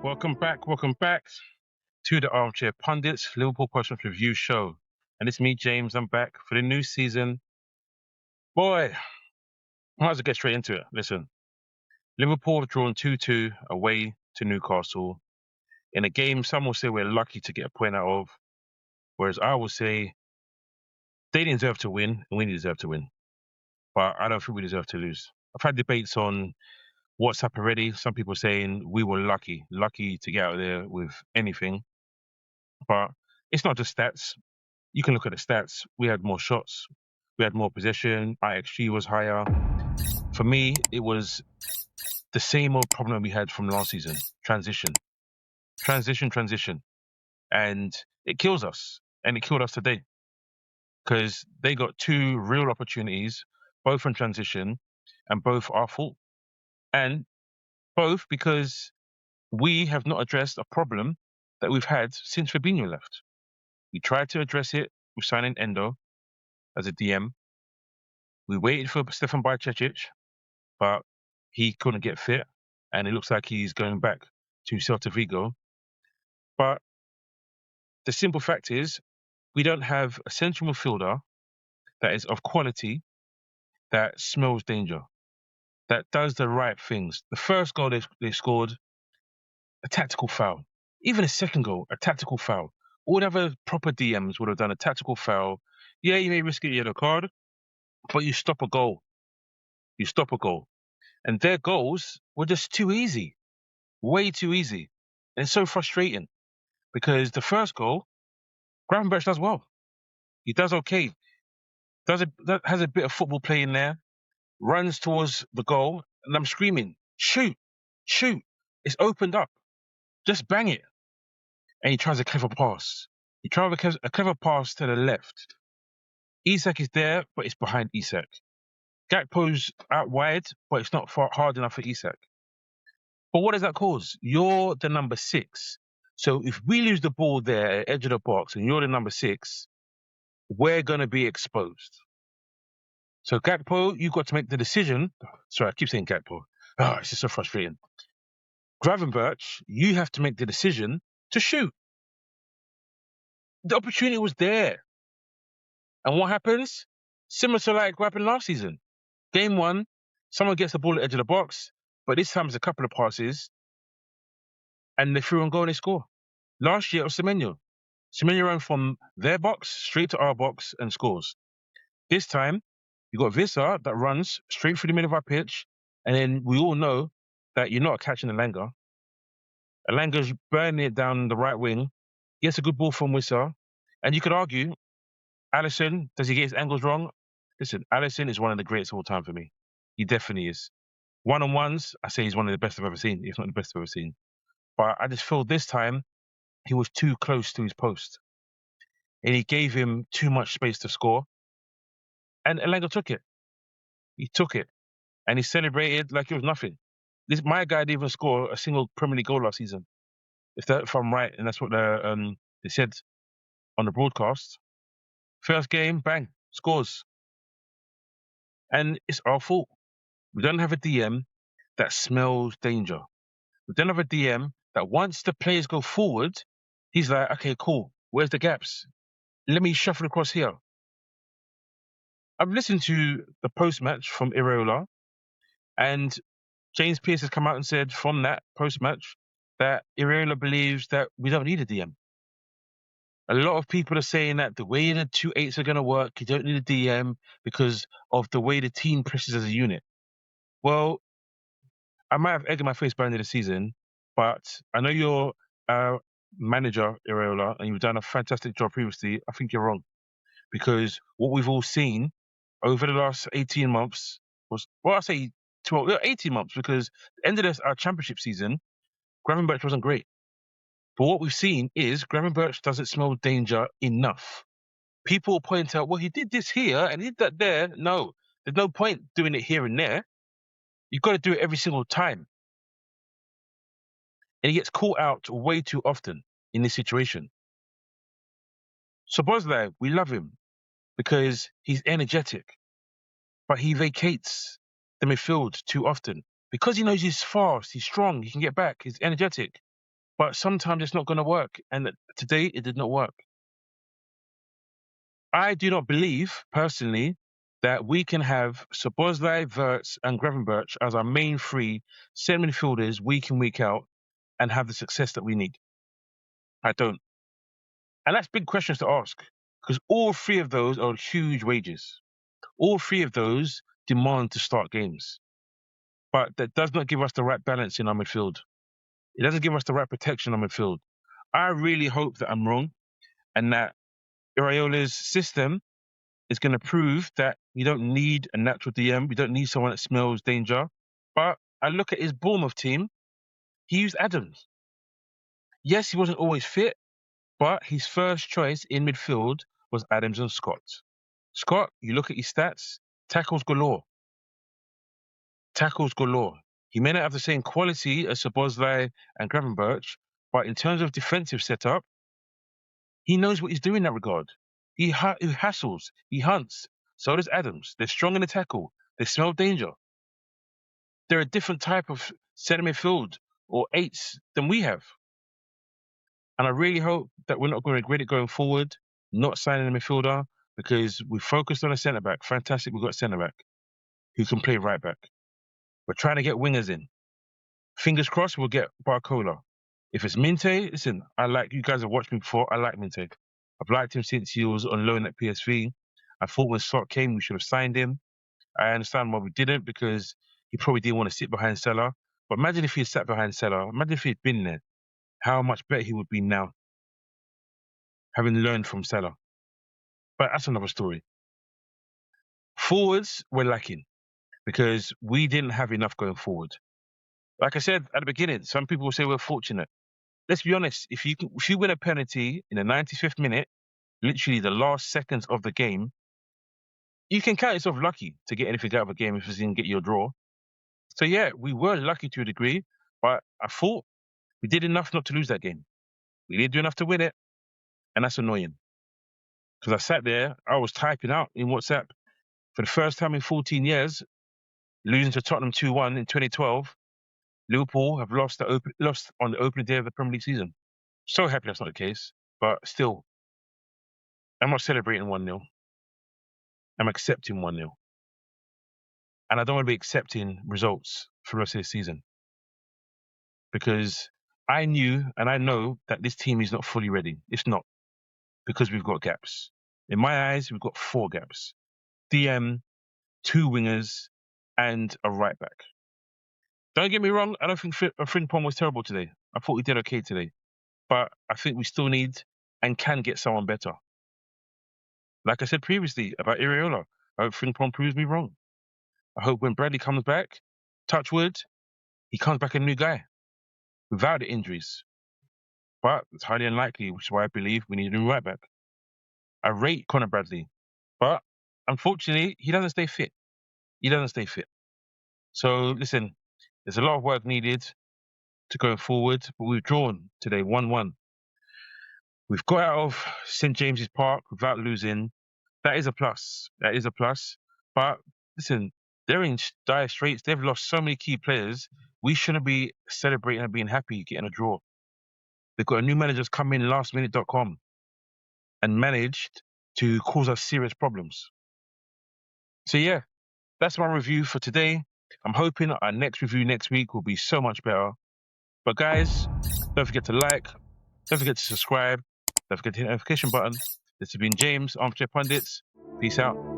Welcome back to the Armchair Pundits Liverpool Post-match review show. And it's me, James. I'm back for the new season. Boy, I might as well get straight into it. Listen, Liverpool have drawn 2-2 away to Newcastle in a game some will say we're lucky to get a point out of, whereas I will say they didn't deserve to win and we deserve to win. But I don't think we deserve to lose. I've had debates on WhatsApp already. Some people saying we were lucky to get out there with anything. But it's not just stats. You can look at the stats. We had more shots. We had more possession. Our XG was higher. For me, it was the same old problem we had from last season. Transition. And it kills us. And it killed us today. Because they got two real opportunities, both from transition, and both our fault. And both because we have not addressed a problem that we've had since Fabinho left. We tried to address it with signing Endo as a DM. We waited for Stefan Bajcetic, but he couldn't get fit, and it looks like he's going back to Celta Vigo. But the simple fact is, we don't have a central midfielder that is of quality, that smells danger, that does the right things. The first goal they scored, a tactical foul. Even a second goal, a tactical foul. All the other proper DMs would have done a tactical foul. Yeah, you may risk a yellow card, but you stop a goal. And their goals were just too easy. Way too easy. And it's so frustrating because the first goal, Gravenberch does well. He does okay. Has a bit of football play in there, runs towards the goal, and I'm screaming, shoot. It's opened up. Just bang it. And he tries a clever pass. He tries a clever pass to the left. Isak is there, but it's behind Isak. Gakpo's out wide, but it's not hard enough for Isak. But what does that cause? You're the number 6. So if we lose the ball there at the edge of the box and you're the number 6, we're going to be exposed. So Gakpo, you've got to make the decision. Sorry, I keep saying Gakpo. It's just so frustrating. Gravenberch, you have to make the decision to shoot. The opportunity was there. And what happens? Similar to like what happened last season. Game 1, someone gets the ball at the edge of the box, but this time it's a couple of passes, and they threw and go and they score. Last year it was Semenyo. Semenyo ran from their box straight to our box and scores. This time, you got Vissa that runs straight through the middle of our pitch, and then we all know that you're not catching Elanga. Elanga's burning it down the right wing. He gets a good ball from Vissa, and you could argue, Alisson, does he get his angles wrong? Listen, Alisson is one of the greats of all time for me. He definitely is. One-on-ones, I say he's one of the best I've ever seen, if not the best I've ever seen. But I just feel this time he was too close to his post. And he gave him too much space to score. And Elanga took it. He took it. And he celebrated like it was nothing. My guy didn't even score a single Premier League goal last season. If I'm right, and that's what they said on the broadcast. First game, bang, scores. And it's our fault. We don't have a DM that smells danger. We don't have a DM that once the players go forward, he's like, okay, cool. Where's the gaps? Let me shuffle across here. I've listened to the post-match from Iraola, and James Pearce has come out and said from that post-match that Iraola believes that we don't need a DM. A lot of people are saying that the way the 2 8s are going to work, you don't need a DM because of the way the team presses as a unit. Well, I might have egg in my face by the end of the season, but I know you're manager, Iraola, and you've done a fantastic job previously. I think you're wrong. Because what we've all seen over the last 18 months was, well, I say 18 months, because the end of our championship season, Gravenberch wasn't great. But what we've seen is Gravenberch doesn't smell danger enough. People point out, well, he did this here and he did that there. No, there's no point doing it here and there. You've got to do it every single time. And he gets caught out way too often in this situation. Szoboszlai, we love him because he's energetic, but he vacates the midfield too often because he knows he's fast, he's strong, he can get back, he's energetic. But sometimes it's not going to work. And today it did not work. I do not believe, personally, that we can have Szoboszlai, Wirtz, and Gravenberch as our main three centre midfielders week in, week out and have the success that we need. I don't. And that's big questions to ask because all three of those are huge wages. All three of those demand to start games. But that does not give us the right balance in our midfield. It doesn't give us the right protection on midfield. I really hope that I'm wrong and that Iraola's system is going to prove that you don't need a natural DM. You don't need someone that smells danger. But I look at his Bournemouth team. He used Adams. Yes, he wasn't always fit, but his first choice in midfield was Adams and Scott. Scott, you look at his stats, tackles galore. Tackles galore. He may not have the same quality as Szoboszlai and Gravenberch, but in terms of defensive setup, he knows what he's doing in that regard. He hassles, he hunts. So does Adams. They're strong in the tackle. They smell danger. They're a different type of centre midfield or eights than we have. And I really hope that we're not going to regret it going forward, not signing a midfielder, because we focused on a centre back. Fantastic, we've got a centre back who can play right back. We're trying to get wingers in. Fingers crossed we'll get Barcola. If it's Minte, listen, you guys have watched me before, I like Minte. I've liked him since he was on loan at PSV. I thought when Slot came, we should have signed him. I understand why we didn't, because he probably didn't want to sit behind Salah. But imagine if he had sat behind Salah. Imagine if he'd been there. How much better he would be now, having learned from Salah. But that's another story. Forwards, we're lacking, because we didn't have enough going forward. Like I said at the beginning, some people will say we're fortunate. Let's be honest, if you win a penalty in the 95th minute, literally the last seconds of the game, you can count yourself lucky to get anything out of a game if you didn't get your draw. So yeah, we were lucky to a degree, but I thought we did enough not to lose that game. We didn't do enough to win it, and that's annoying. Because I sat there, I was typing out in WhatsApp for the first time in 14 years, losing to Tottenham 2-1 in 2012. Liverpool have lost on the opening day of the Premier League season. So happy that's not the case, but still, I'm not celebrating 1-0. I'm accepting 1-0. And I don't want to be accepting results for the rest of the season. Because I knew and I know that this team is not fully ready. It's not. Because we've got gaps. In my eyes, we've got 4 gaps. DM, 2 wingers, and a right back. Don't get me wrong, I don't think Frimpong was terrible today. I thought he did okay today. But I think we still need and can get someone better. Like I said previously about Iraola, I hope Frimpong proves me wrong. I hope when Bradley comes back, touch wood, he comes back a new guy without the injuries. But it's highly unlikely, which is why I believe we need a new right back. I rate Conor Bradley, but unfortunately, he doesn't stay fit. So listen, there's a lot of work needed to go forward, but we've drawn today 1-1. We've got out of St. James's Park without losing. That is a plus. But listen, they're in dire straits. They've lost so many key players. We shouldn't be celebrating and being happy getting a draw. They've got a new manager that's come in lastminute.com and managed to cause us serious problems. So yeah, that's my review for today. I'm hoping our next review next week will be so much better. But guys, don't forget to like, don't forget to subscribe, don't forget to hit the notification button. This has been James, Armchair Pundits. Peace out.